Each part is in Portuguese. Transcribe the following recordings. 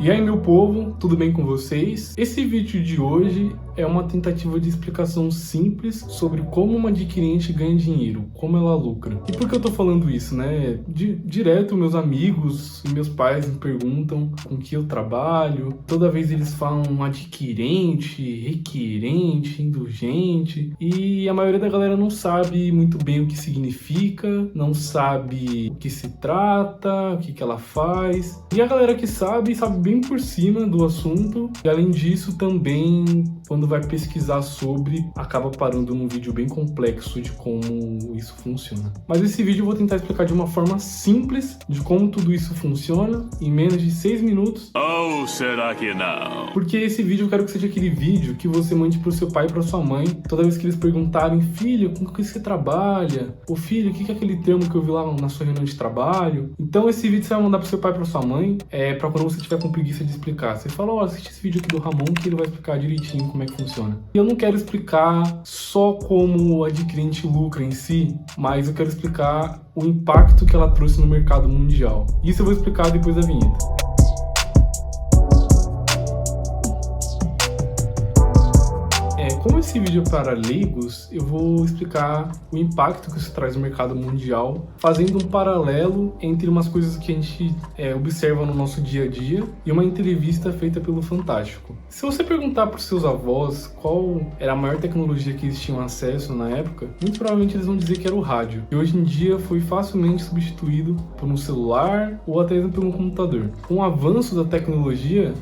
E aí, meu povo, tudo bem com vocês? Esse vídeo de hoje é uma tentativa de explicação simples sobre como uma adquirente ganha dinheiro, como ela lucra. E por que eu tô falando isso, né? Direto meus amigos e meus pais me perguntam com que eu trabalho. Toda vez eles falam adquirente, requerente, indulgente. E a maioria da galera não sabe muito bem o que significa, não sabe o que se trata, o que ela faz. E a galera que sabe bem por cima do assunto. E além disso, também, quando vai pesquisar sobre, acaba parando num vídeo bem complexo de como isso funciona. Mas esse vídeo eu vou tentar explicar de uma forma simples de como tudo isso funciona, em menos de 6 minutos. Ou será que não? Porque esse vídeo eu quero que seja aquele vídeo que você mande pro seu pai e pra sua mãe, toda vez que eles perguntarem: filho, com que você trabalha? Ou filho, o que é aquele termo que eu vi lá na sua reunião de trabalho? Então esse vídeo você vai mandar pro seu pai e pra sua mãe, pra quando você tiver com preguiça de explicar. Você fala: ó, assiste esse vídeo aqui do Ramon que ele vai explicar direitinho como é que funciona. E eu não quero explicar só como o adquirente lucra em si, mas eu quero explicar o impacto que ela trouxe no mercado mundial. Isso eu vou explicar depois da vinheta. Como esse vídeo é para leigos, eu vou explicar o impacto que isso traz no mercado mundial, fazendo um paralelo entre umas coisas que a gente observa no nosso dia a dia e uma entrevista feita pelo Fantástico. Se você perguntar para os seus avós qual era a maior tecnologia que eles tinham acesso na época, muito provavelmente eles vão dizer que era o rádio, que hoje em dia foi facilmente substituído por um celular ou até mesmo por um computador. Com o avanço da tecnologia,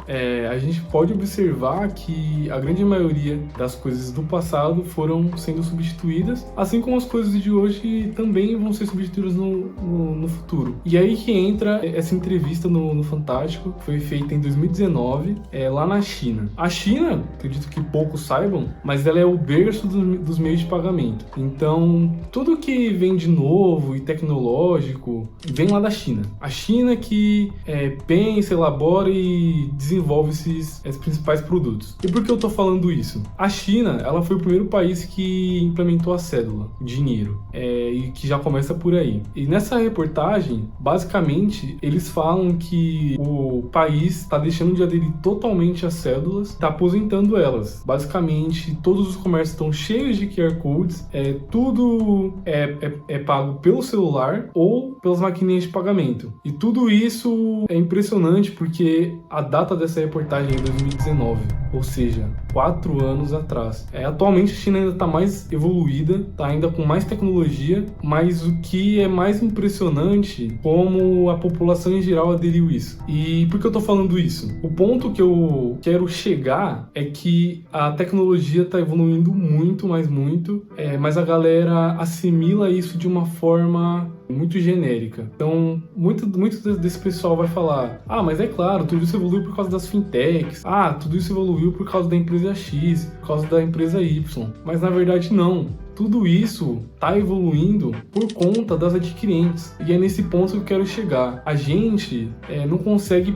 a gente pode observar que a grande maioria das coisas do passado foram sendo substituídas, assim como as coisas de hoje também vão ser substituídas no futuro. E aí que entra essa entrevista no Fantástico, que foi feita em 2019, lá na China. A China, acredito que poucos saibam, mas ela é o berço dos meios de pagamento. Então, tudo que vem de novo e tecnológico vem lá da China. A China que pensa, elabora e desenvolve esses principais produtos. E por que eu tô falando isso? A China, ela foi o primeiro país que implementou a cédula, o dinheiro, e que já começa por aí. E nessa reportagem, basicamente, eles falam que o país está deixando de aderir totalmente às cédulas, está aposentando elas. Basicamente, todos os comércios estão cheios de QR Codes, tudo é pago pelo celular ou pelas maquininhas de pagamento. E tudo isso é impressionante porque a data dessa reportagem é 2019, ou seja, 4 anos atrás. Atualmente a China ainda está mais evoluída, está ainda com mais tecnologia, mas o que é mais impressionante como a população em geral aderiu isso. E por que eu estou falando isso? O ponto que eu quero chegar é que a tecnologia está evoluindo muito, mas a galera assimila isso de uma forma muito genérica. Então, muito desse pessoal vai falar: ah, mas é claro, tudo isso evoluiu por causa das fintechs, tudo isso evoluiu por causa da empresa X, por causa da empresa Y. Mas na verdade não. Tudo isso está evoluindo por conta das adquirentes. E é nesse ponto que eu quero chegar. A gente não consegue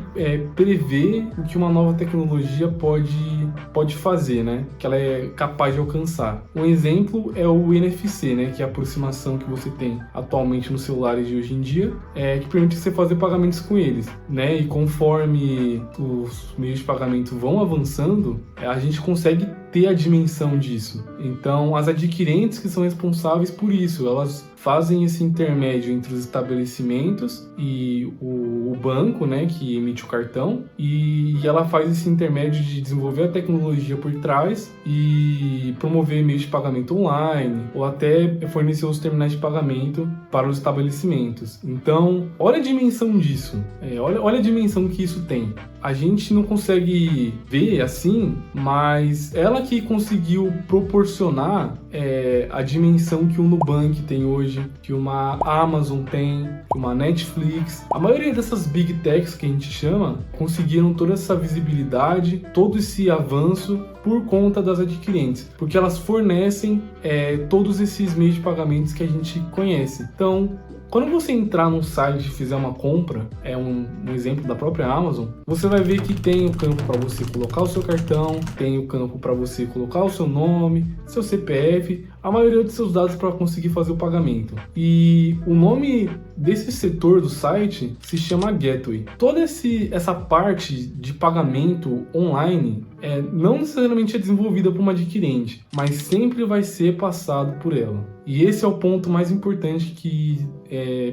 prever o que uma nova tecnologia pode fazer, né? Que ela é capaz de alcançar. Um exemplo é o NFC, né? Que é a aproximação que você tem atualmente nos celulares de hoje em dia, que permite você fazer pagamentos com eles, né? E conforme os meios de pagamento vão avançando, a gente consegue ter a dimensão disso. Então, as adquirentes que são responsáveis por isso, elas fazem esse intermédio entre os estabelecimentos e o banco, né, que emite o cartão, e ela faz esse intermédio de desenvolver a tecnologia por trás e promover meios de pagamento online ou até fornecer os terminais de pagamento para os estabelecimentos. Então, olha a dimensão disso, olha a dimensão que isso tem. A gente não consegue ver assim, mas ela que conseguiu proporcionar a dimensão que o Nubank tem hoje, que uma Amazon tem, que uma Netflix. A maioria dessas Big Techs que a gente chama conseguiram toda essa visibilidade, todo esse avanço por conta das adquirentes, porque elas fornecem todos esses meios de pagamentos que a gente conhece. Então, Quando você entrar num site e fizer uma compra, é um exemplo da própria Amazon, você vai ver que tem o campo para você colocar o seu cartão, tem o campo para você colocar o seu nome, seu CPF, a maioria dos seus dados para conseguir fazer o pagamento. E o nome desse setor do site se chama Gateway. Toda essa parte de pagamento online não necessariamente é desenvolvida por uma adquirente, mas sempre vai ser passado por ela. E esse é o ponto mais importante que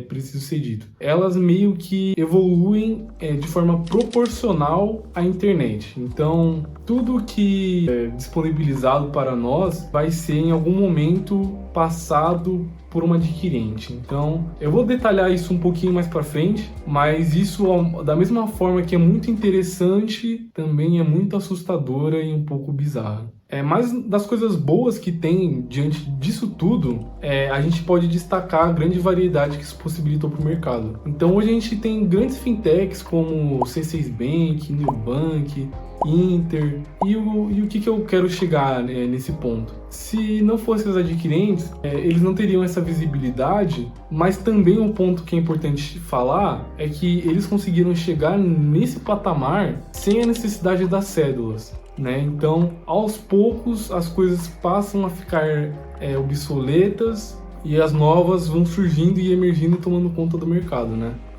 precisa ser dito. Elas meio que evoluem de forma proporcional à internet. Então, tudo que é disponibilizado para nós vai ser em algum momento passado por uma adquirente. Então, eu vou detalhar isso um pouquinho mais para frente, mas isso, da mesma forma que é muito interessante, também é muito assustadora e um pouco bizarra. Mas das coisas boas que tem diante disso tudo, a gente pode destacar a grande variedade que isso possibilitou para o mercado. Então hoje a gente tem grandes fintechs como C6 Bank, Nubank, Inter, e o que eu quero chegar nesse ponto? Se não fossem os adquirentes, eles não teriam essa visibilidade, mas também um ponto que é importante falar é que eles conseguiram chegar nesse patamar sem a necessidade das cédulas. Então, aos poucos, as coisas passam a ficar obsoletas e as novas vão surgindo e emergindo e tomando conta do mercado,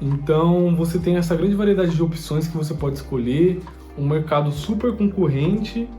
Então, você tem essa grande variedade de opções que você pode escolher, um mercado super concorrente,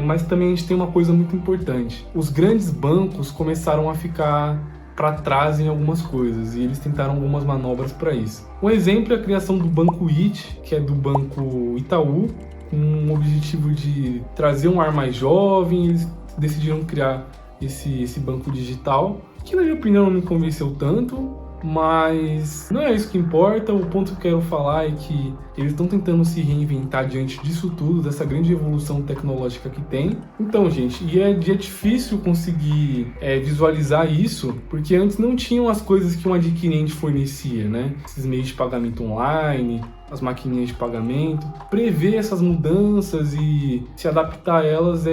mas também a gente tem uma coisa muito importante. Os grandes bancos começaram a ficar para trás em algumas coisas e eles tentaram algumas manobras para isso. Um exemplo é a criação do Banco IT, que é do Banco Itaú, com o objetivo de trazer um ar mais jovem. Eles decidiram criar esse banco digital, que na minha opinião não me convenceu tanto, mas não é isso que importa. O ponto que eu quero falar é que eles estão tentando se reinventar diante disso tudo, dessa grande evolução tecnológica que tem. Então, gente, é difícil conseguir visualizar isso, porque antes não tinham as coisas que um adquirente fornecia, Esses meios de pagamento online, as maquininhas de pagamento. Prever essas mudanças e se adaptar a elas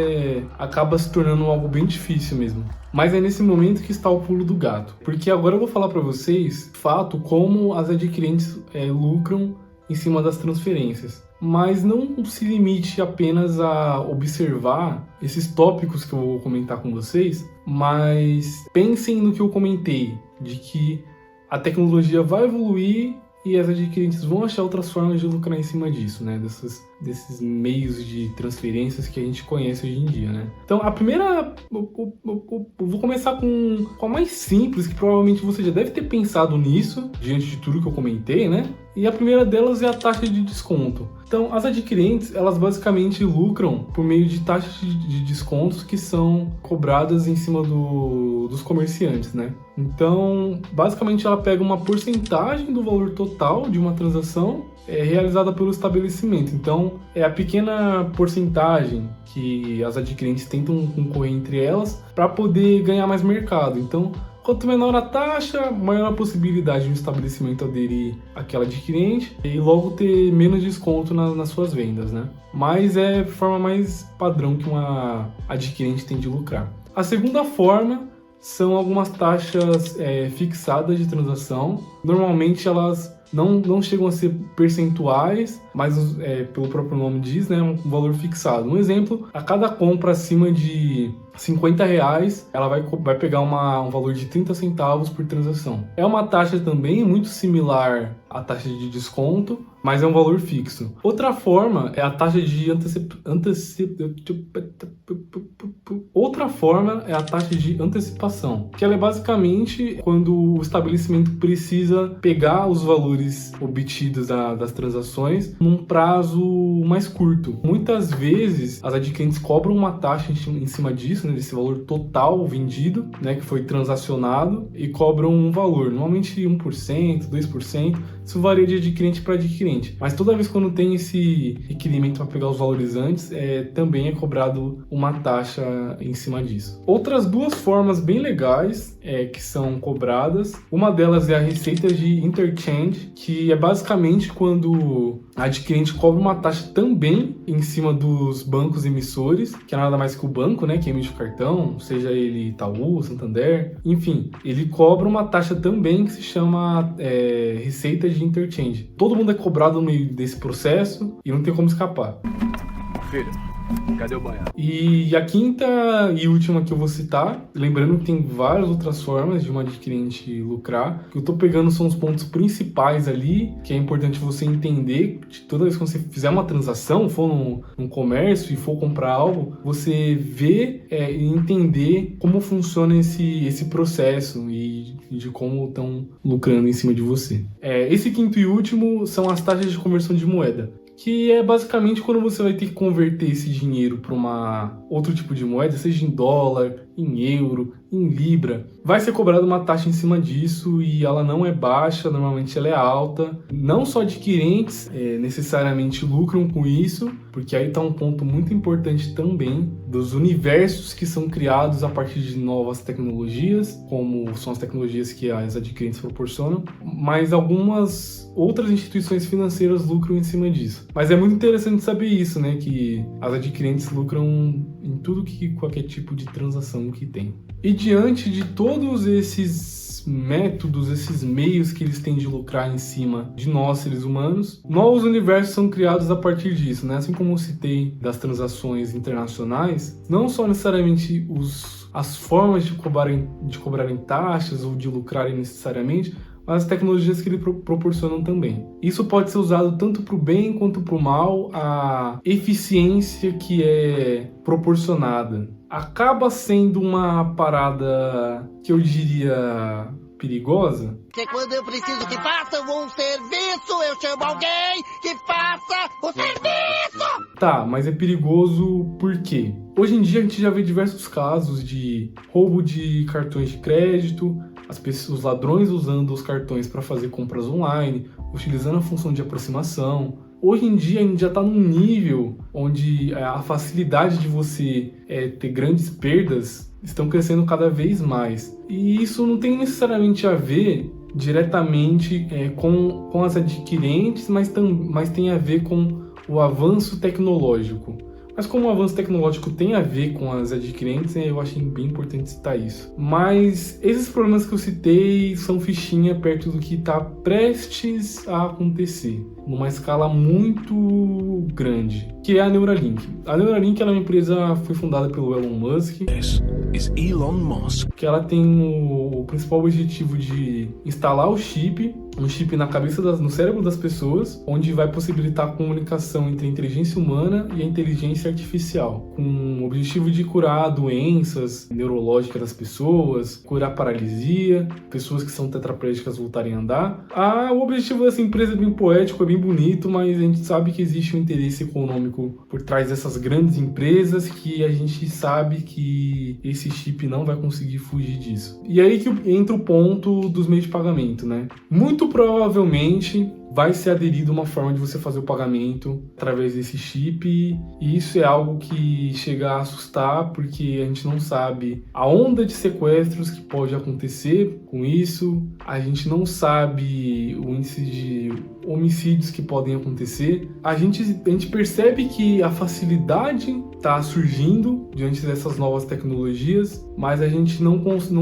acaba se tornando algo bem difícil mesmo. Mas é nesse momento que está o pulo do gato, porque agora eu vou falar para vocês, fato, como as adquirentes lucram em cima das transferências. Mas não se limite apenas a observar esses tópicos que eu vou comentar com vocês, mas pensem no que eu comentei, de que a tecnologia vai evoluir e as adquirentes vão achar outras formas de lucrar em cima disso, desses meios de transferências que a gente conhece hoje em dia, Então, a primeira... eu vou começar com a mais simples, que provavelmente você já deve ter pensado nisso, diante de tudo que eu comentei, E a primeira delas é a taxa de desconto. Então, as adquirentes, elas basicamente lucram por meio de taxas de descontos que são cobradas em cima dos comerciantes, Então, basicamente, ela pega uma porcentagem do valor total de uma transação realizada pelo estabelecimento. Então, é a pequena porcentagem que as adquirentes tentam concorrer entre elas para poder ganhar mais mercado. Então, quanto menor a taxa, maior a possibilidade de um estabelecimento aderir àquela adquirente e logo ter menos desconto nas suas vendas, Mas é a forma mais padrão que uma adquirente tem de lucrar. A segunda forma são algumas taxas fixadas de transação. Normalmente elas não chegam a ser percentuais, mas pelo próprio nome diz, um valor fixado. Um exemplo, a cada compra acima de R$50, ela vai pegar um valor de 30 centavos por transação. É uma taxa também muito similar à taxa de desconto, mas é um valor fixo. Outra forma é a taxa de antecipação, que ela é basicamente quando o estabelecimento precisa pegar os valores obtidos das transações num prazo mais curto. Muitas vezes as adquirentes cobram uma taxa em cima disso, desse valor total vendido, que foi transacionado, e cobram um valor, normalmente 1%, 2%, isso varia de adquirente para adquirente. Mas toda vez quando tem esse requerimento para pegar os valores antes, também é cobrado uma taxa em cima disso. Outras duas formas bem legais que são cobradas, uma delas é a receita de interchange, que é basicamente quando a adquirente cobra uma taxa também em cima dos bancos emissores, que é nada mais que o banco, né, que emite o cartão, seja ele Itaú, Santander, enfim, ele cobra uma taxa também que se chama receita de interchange. Todo mundo é cobrado no meio desse processo e não tem como escapar. Filho, cadê o banheiro? E a quinta e última que eu vou citar, lembrando que tem várias outras formas de uma adquirente lucrar, que eu tô pegando são os pontos principais ali, que é importante você entender, de toda vez que você fizer uma transação, for num comércio e for comprar algo, você ver e entender como funciona esse processo e de como estão lucrando em cima de você. Esse quinto e último são as taxas de conversão de moeda, que é basicamente quando você vai ter que converter esse dinheiro para outro tipo de moeda, seja em dólar, em euro, em libra. Vai ser cobrada uma taxa em cima disso e ela não é baixa, normalmente ela é alta. Não só adquirentes necessariamente lucram com isso, porque aí está um ponto muito importante também dos universos que são criados a partir de novas tecnologias, como são as tecnologias que as adquirentes proporcionam, mas algumas outras instituições financeiras lucram em cima disso. Mas é muito interessante saber isso, né? Que as adquirentes lucram em tudo qualquer tipo de transação que tem. E diante de todos esses métodos, esses meios que eles têm de lucrar em cima de nós, seres humanos, novos universos são criados a partir disso, né? Assim como eu citei das transações internacionais, não só necessariamente as formas de cobrarem taxas ou de lucrarem necessariamente, mas as tecnologias que ele proporcionam também. Isso pode ser usado tanto para o bem quanto para o mal. A eficiência que é proporcionada acaba sendo uma parada que eu diria perigosa. Que quando eu preciso que façam um serviço, eu chamo alguém que faça o serviço! Tá, mas é perigoso por quê? Hoje em dia a gente já vê diversos casos de roubo de cartões de crédito, os ladrões usando os cartões para fazer compras online, utilizando a função de aproximação. Hoje em dia a gente já está num nível onde a facilidade de você ter grandes perdas estão crescendo cada vez mais. E isso não tem necessariamente a ver diretamente com as adquirentes, mas tem a ver com o avanço tecnológico. Mas como o avanço tecnológico tem a ver com as adquirentes, eu achei bem importante citar isso. Mas esses problemas que eu citei são fichinha perto do que está prestes a acontecer, numa escala muito grande, que é a Neuralink. A Neuralink ela é uma empresa foi fundada pelo Elon Musk. This is Elon Musk. Que ela tem o principal objetivo de instalar um chip na cabeça, no cérebro das pessoas, onde vai possibilitar a comunicação entre a inteligência humana e a inteligência artificial, com o objetivo de curar doenças neurológicas das pessoas, curar paralisia, pessoas que são tetraplégicas voltarem a andar. O objetivo dessa empresa é bem poético, é bem bonito, mas a gente sabe que existe um interesse econômico por trás dessas grandes empresas, que a gente sabe que esse chip não vai conseguir fugir disso. E aí que entra o ponto dos meios de pagamento, né? Muito provavelmente vai ser aderido uma forma de você fazer o pagamento através desse chip, e isso é algo que chega a assustar, porque a gente não sabe a onda de sequestros que pode acontecer com isso, a gente não sabe o índice de homicídios que podem acontecer. A gente percebe que a facilidade está surgindo diante dessas novas tecnologias, mas a gente não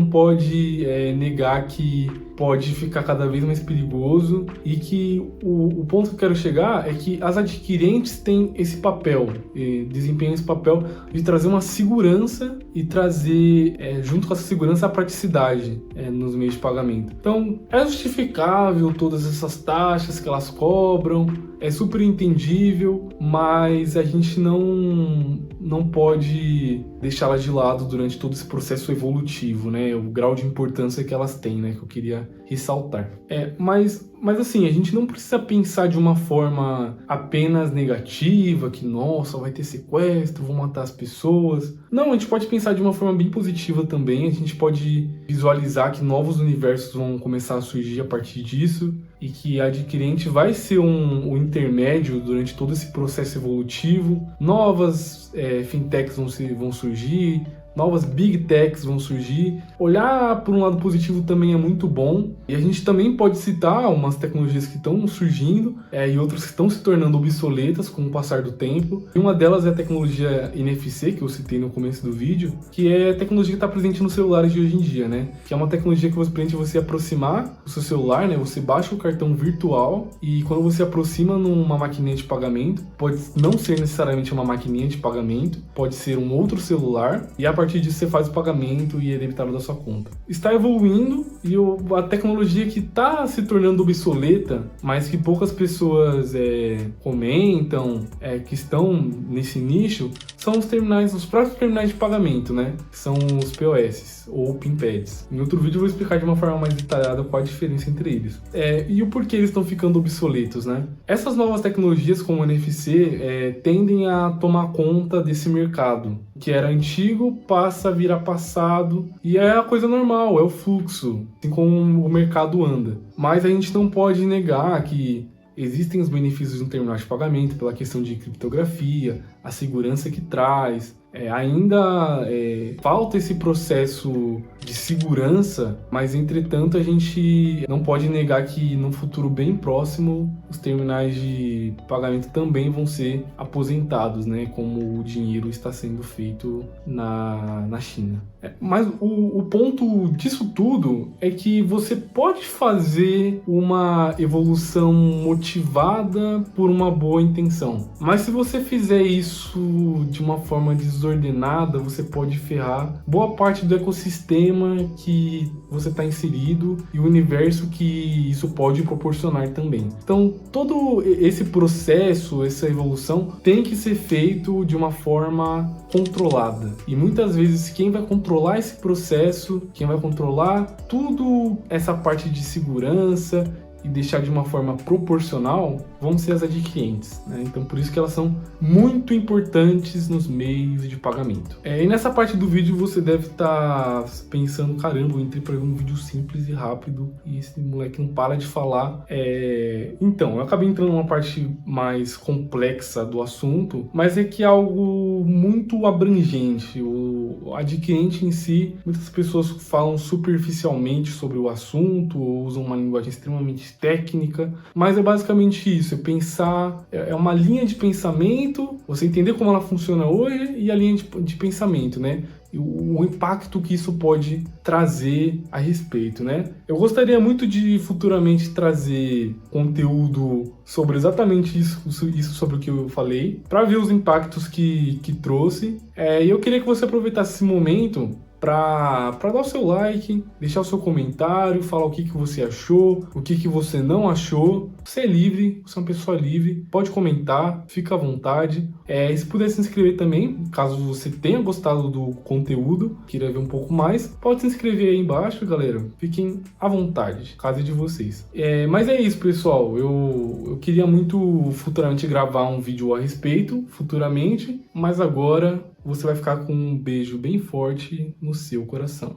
pode negar que pode ficar cada vez mais perigoso, e que o ponto que eu quero chegar é que as adquirentes têm esse papel, desempenham esse papel de trazer uma segurança e trazer, junto com essa segurança, a praticidade nos meios de pagamento. Então, é justificável todas essas taxas que elas cobram, é super entendível, mas a gente não pode deixá-las de lado durante todo esse processo evolutivo, né? O grau de importância que elas têm, né? Que eu queria ressaltar. Mas assim, a gente não precisa pensar de uma forma apenas negativa, que nossa, vai ter sequestro, vão matar as pessoas. Não, a gente pode pensar de uma forma bem positiva também. A gente pode visualizar que novos universos vão começar a surgir a partir disso, e que a adquirente vai ser um intermédio durante todo esse processo evolutivo. Novas fintechs vão surgir, novas big techs vão surgir. Olhar por um lado positivo também é muito bom. E a gente também pode citar umas tecnologias que estão surgindo e outras que estão se tornando obsoletas com o passar do tempo. E uma delas é a tecnologia NFC, que eu citei no começo do vídeo, que é a tecnologia que está presente nos celulares de hoje em dia, né? Que é uma tecnologia que permite você aproximar o seu celular, né? Você baixa o cartão virtual e quando você aproxima numa maquininha de pagamento, pode não ser necessariamente uma maquininha de pagamento, pode ser um outro celular, e a partir disso você faz o pagamento e é debitado da sua conta. Está evoluindo e a tecnologia que está se tornando obsoleta, mas que poucas pessoas comentam, que estão nesse nicho, são os terminais, os próprios terminais de pagamento, né? Que são os POS ou PIN-pads. Em outro vídeo eu vou explicar de uma forma mais detalhada qual a diferença entre eles. E o porquê eles estão ficando obsoletos, né? Essas novas tecnologias como o NFC tendem a tomar conta desse mercado, que era antigo, passa a virar passado, e é a coisa normal, é o fluxo, assim como o mercado anda. Mas a gente não pode negar que existem os benefícios de um terminal de pagamento pela questão de criptografia, a segurança que traz. Ainda falta esse processo de segurança, mas entretanto a gente não pode negar que no futuro bem próximo os terminais de pagamento também vão ser aposentados, né? Como o dinheiro está sendo feito na China. Mas o ponto disso tudo é que você pode fazer uma evolução motivada por uma boa intenção, mas se você fizer isso de uma forma desordenada, você pode ferrar boa parte do ecossistema que você está inserido e o universo que isso pode proporcionar também. Então, todo esse processo, essa evolução, tem que ser feito de uma forma controlada. E muitas vezes quem vai controlar esse processo, quem vai controlar tudo essa parte de segurança e deixar de uma forma proporcional, vão ser as adquirentes, né? Então por isso que elas são muito importantes nos meios de pagamento. E nessa parte do vídeo você deve estar pensando, caramba, eu entrei para um vídeo simples e rápido e esse moleque não para de falar. Então, eu acabei entrando numa parte mais complexa do assunto, mas é que é algo muito abrangente. O adquirente em si, muitas pessoas falam superficialmente sobre o assunto, ou usam uma linguagem extremamente técnica, mas é basicamente isso, pensar, é uma linha de pensamento, você entender como ela funciona hoje e a linha de pensamento, né? E o impacto que isso pode trazer a respeito, né? Eu gostaria muito de futuramente trazer conteúdo sobre exatamente isso sobre o que eu falei, para ver os impactos que trouxe. E eu queria que você aproveitasse esse momento para dar o seu like, deixar o seu comentário, falar o que você achou, o que você não achou. Você é livre, você é uma pessoa livre, pode comentar, fica à vontade. E se puder se inscrever também, caso você tenha gostado do conteúdo, queira ver um pouco mais, pode se inscrever aí embaixo, galera. Fiquem à vontade, casa de vocês. Mas é isso, pessoal. Eu queria muito futuramente gravar um vídeo a respeito, futuramente, mas agora você vai ficar com um beijo bem forte no seu coração.